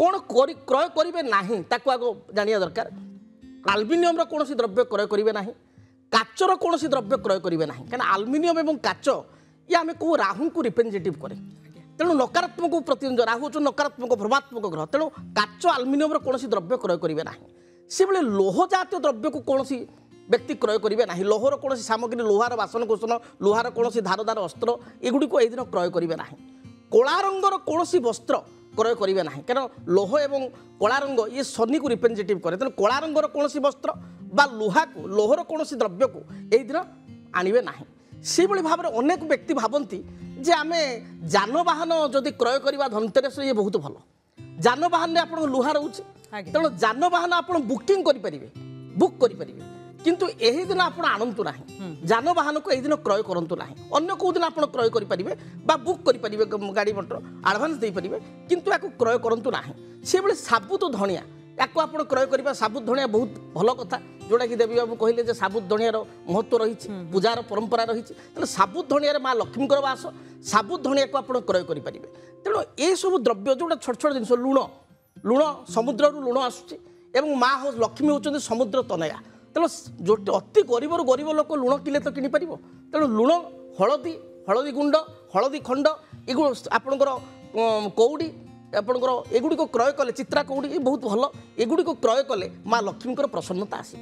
कौन क्रय करेंगे ना ताको आग जाना दरकार आल्युमिनियम कौन द्रव्य क्रय करेंगे ना काचर कौन द्रव्य क्रय करेंगे ना कहीं आल्युमिनियम और काच ये आम कौ राहु को रिप्रेजेंटेटिव करे तेणु नकारात्मक प्रतिनिधि राहु हूँ नकारात्मक भ्रमात्मक ग्रह तेणु काच आल्युमिनियम कौन द्रव्य क्रय करेंगे ना से भाई लोह जातीय द्रव्य को कौन व्यक्ति क्रय करेंगे ना लोहर कौन सामग्री लोहार बासनकुसन लोहार कौन धारदार अस्त्र एगुड़ी दिन क्रय करेंगे ना कला रंगर कौन वस्त्र क्रय करेंगे ना कारण लोह एवं कला रंग ये शनि को रिप्रेजेंटेटिव करे तेणु कला रंगर कौन वस्त्र बा लुहा को लोहर कौन द्रव्य को यही दिन आणवे ना से भाव में अनेक व्यक्ति भावती जे आम जानवाहन जदि क्रय करवा धनतेरस ये बहुत भल जानवाहन में आप लुहा रोचे तेणु जानवाहन आप बुकिंग करेंगे बुक करेंगे किंतु यही दिन आप आणतु ना जानवाहन को यही दिन क्रय करूँ ना अन्य कौ दिन आप क्रय करेंगे बुक करेंगे गाड़ी मोटर आडभांस दे पारे किंतु या क्रय करूँ ना से भाई साबुत धनिया या आप क्रय करवा साबुत धनिया बहुत भल कथा जोटा कि देवी बाबू कहले साबुत धनियार महत्व रही पूजार परंपरा रही तेनाली साबुत धनिया माँ लक्ष्मी बास साबुत धनिया को आप क्रय करेंगे तेणु ये सब द्रव्य जोटा छोट छोट जिन लुण लुण समुद्र लुण आसूँ माँ हो लक्ष्मी होती समुद्र तनया तेणु जो अति गरीब गरीब लोक लुण किले तो किपर तेणु लुण हलदी हलदी गुंड हलदी खंड एगु आपणकर कौड़ी आपणकर एगुड़ी क्रय कले चित्रा कौड़ी बहुत भल एगुड़ी क्रय कले माँ लक्ष्मी प्रसन्नता आस।